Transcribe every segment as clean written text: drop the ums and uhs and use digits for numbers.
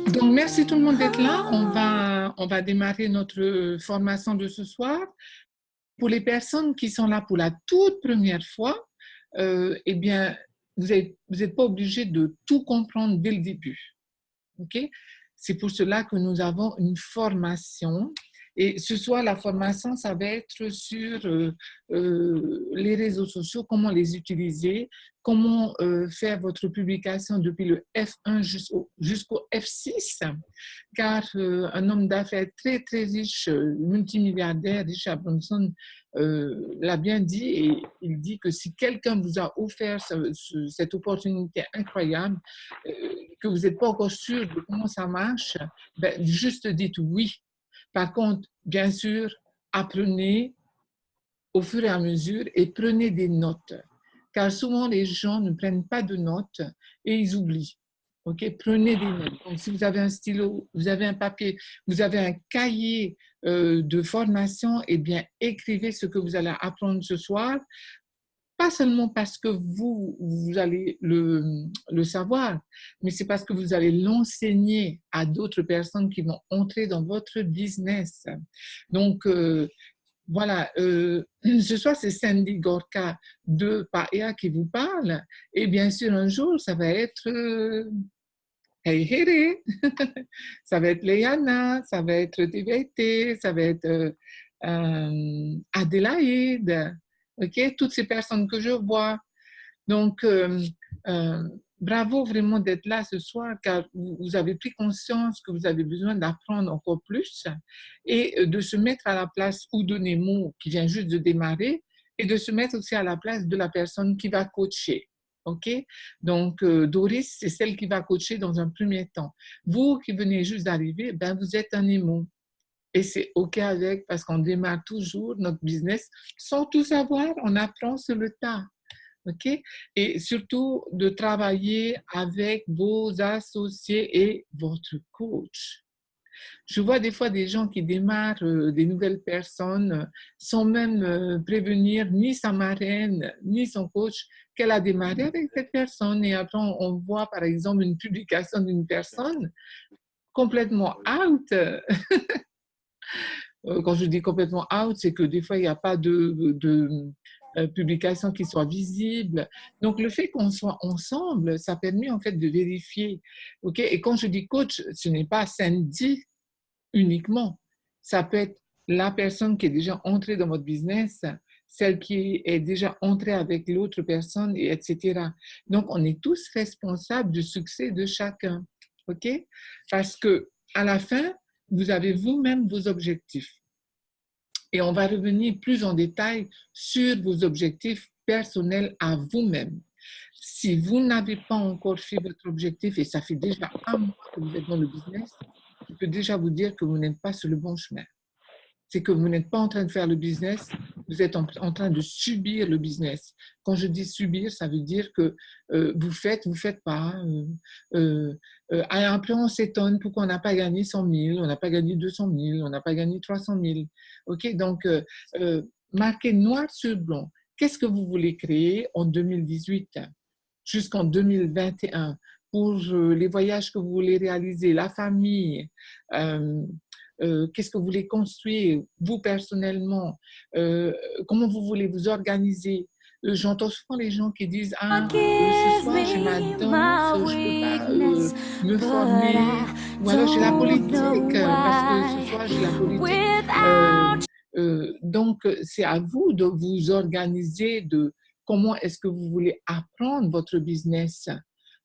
Donc, merci tout le monde d'être là. On va démarrer notre formation de ce soir. Pour les personnes qui sont là pour la toute première fois, eh bien, vous n'êtes pas obligé de tout comprendre dès le début. OK? C'est pour cela que nous avons une formation. Et ce soir, la formation, ça va être sur les réseaux sociaux, comment les utiliser, comment faire votre publication depuis le F1 jusqu'au F6, car un homme d'affaires très, très riche, multimilliardaire, Richard Branson, l'a bien dit, et il dit que si quelqu'un vous a offert cette opportunité incroyable, que vous n'êtes pas encore sûr de comment ça marche, ben, juste dites oui. Par contre, bien sûr, apprenez au fur et à mesure et prenez des notes. Car souvent, les gens ne prennent pas de notes et ils oublient. OK? Prenez des notes. Donc, si vous avez un stylo, vous avez un papier, vous avez un cahier de formation, eh bien, écrivez ce que vous allez apprendre ce soir. Pas seulement parce que vous allez le savoir, mais c'est parce que vous allez l'enseigner à d'autres personnes qui vont entrer dans votre business. Donc, voilà, ce soir, c'est Sandy Gorka de Paea qui vous parle. Et bien sûr, un jour, ça va être Hey Here, ça va être Léana, ça va être TVT, ça va être Adélaïde, ok, toutes ces personnes que je vois. Donc, euh, bravo vraiment d'être là ce soir, car vous avez pris conscience que vous avez besoin d'apprendre encore plus et de se mettre à la place ou de Nemo qui vient juste de démarrer et de se mettre aussi à la place de la personne qui va coacher. OK? Donc, Doris, c'est celle qui va coacher dans un premier temps. Vous qui venez juste d'arriver, ben, vous êtes un Nemo. Et c'est OK avec, parce qu'on démarre toujours notre business sans tout savoir, on apprend sur le tas. OK? Et surtout de travailler avec vos associés et votre coach. Je vois des fois des gens qui démarrent, des nouvelles personnes, sans même prévenir ni sa marraine, ni son coach qu'elle a démarré avec cette personne. Et après, on voit par exemple une publication d'une personne complètement out. Quand je dis complètement out, c'est que des fois, il n'y a pas de publications qui soient visibles. Donc, le fait qu'on soit ensemble, ça permet en fait de vérifier. OK? Et quand je dis coach, ce n'est pas Sandy uniquement. Ça peut être la personne qui est déjà entrée dans votre business, celle qui est déjà entrée avec l'autre personne, et etc. Donc, on est tous responsables du succès de chacun. OK? Parce que à la fin, vous avez vous-même vos objectifs. Et on va revenir plus en détail sur vos objectifs personnels à vous-même. Si vous n'avez pas encore fait votre objectif et ça fait déjà un mois que vous êtes dans le business, je peux déjà vous dire que vous n'êtes pas sur le bon chemin. C'est que vous n'êtes pas en train de faire le business, vous êtes en train de subir le business. Quand je dis subir, ça veut dire que vous faites pas. Après, on s'étonne pourquoi on n'a pas gagné 100 000, on n'a pas gagné 200 000, on n'a pas gagné 300 000. OK? Donc, marquez noir sur blanc. Qu'est-ce que vous voulez créer en 2018 jusqu'en 2021 pour les voyages que vous voulez réaliser, la famille, qu'est-ce que vous voulez construire, vous personnellement, comment vous voulez vous organiser. J'entends souvent les gens qui disent ah, ce soir j'ai ma danse, je ne peux pas me former, ou alors j'ai la politique, parce que ce soir j'ai la politique. Donc, c'est à vous de vous organiser, de comment est-ce que vous voulez apprendre votre business.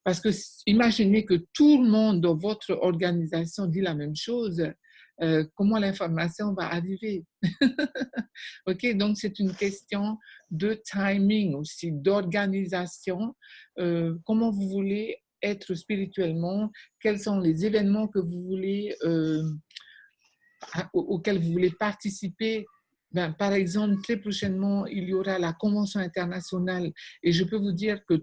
Parce que imaginez que tout le monde dans votre organisation dit la même chose, comment l'information va arriver. OK, donc c'est une question de timing aussi, d'organisation. Comment vous voulez être spirituellement, quels sont les événements que vous voulez, auxquels vous voulez participer. Ben, par exemple, très prochainement, il y aura la Convention internationale et je peux vous dire que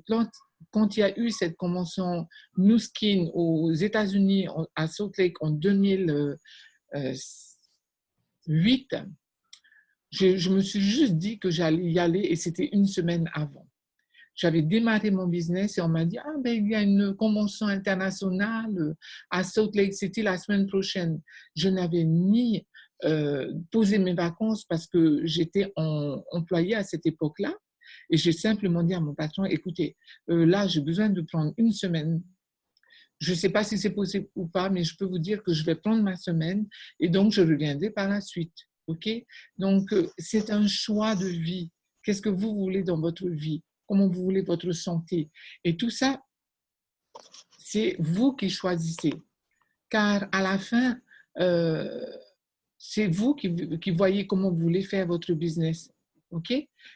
quand il y a eu cette convention Nu Skin aux États-Unis, à Salt Lake en 2008, je me suis juste dit que j'allais y aller et c'était une semaine avant. J'avais démarré mon business et on m'a dit, ah ben il y a une convention internationale à Salt Lake City la semaine prochaine. Je n'avais ni posé mes vacances parce que j'étais employée à cette époque-là. Et j'ai simplement dit à mon patron, écoutez, là, j'ai besoin de prendre une semaine. Je ne sais pas si c'est possible ou pas, mais je peux vous dire que je vais prendre ma semaine et donc je reviendrai par la suite. OK? Donc, c'est un choix de vie. Qu'est-ce que vous voulez dans votre vie? Comment vous voulez votre santé? Et tout ça, c'est vous qui choisissez. Car à la fin, c'est vous qui voyez comment vous voulez faire votre business. OK?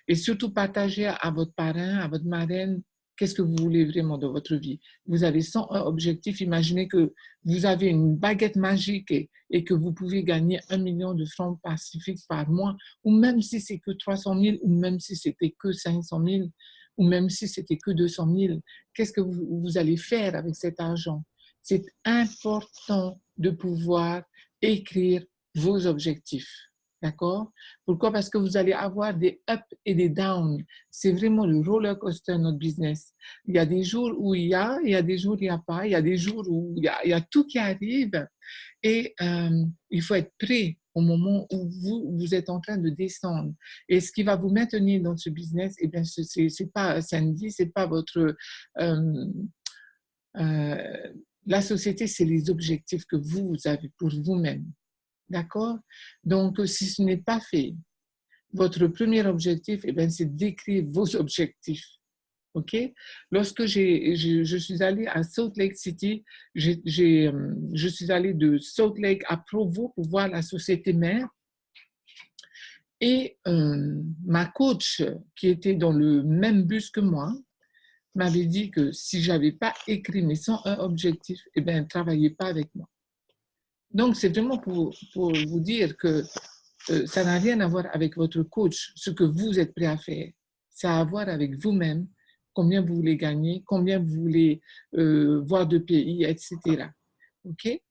Et surtout, partagez à votre parrain, à votre marraine, qu'est-ce que vous voulez vraiment dans votre vie. Vous avez 101 objectifs. Imaginez que vous avez une baguette magique et que vous pouvez gagner 1 million de francs pacifiques par mois, ou même si c'est que 300 000, ou même si c'était que 500 000, ou même si c'était que 200 000. Qu'est-ce que vous allez faire avec cet argent? C'est important de pouvoir écrire vos objectifs. D'accord? Pourquoi? Parce que vous allez avoir des ups et des downs. C'est vraiment le roller coaster de notre business. Il y a des jours où il y a des jours où il n'y a pas, il y a des jours où il y a tout qui arrive et il faut être prêt au moment où vous êtes en train de descendre. Et ce qui va vous maintenir dans ce business, eh bien, c'est pas Sandy, c'est pas votre... la société, c'est les objectifs que vous avez pour vous-même. D'accord? Donc, si ce n'est pas fait, votre premier objectif, eh bien, c'est d'écrire vos objectifs. OK? Lorsque je suis allée à Salt Lake City, je suis allée de Salt Lake à Provo pour voir la société mère. Et ma coach, qui était dans le même bus que moi, m'avait dit que si je n'avais pas écrit mes 101 objectifs, eh bien, ne travaillez pas avec moi. Donc, c'est vraiment pour vous dire que ça n'a rien à voir avec votre coach, ce que vous êtes prêt à faire. Ça a à voir avec vous-même, combien vous voulez gagner, combien vous voulez voir de pays, etc. OK?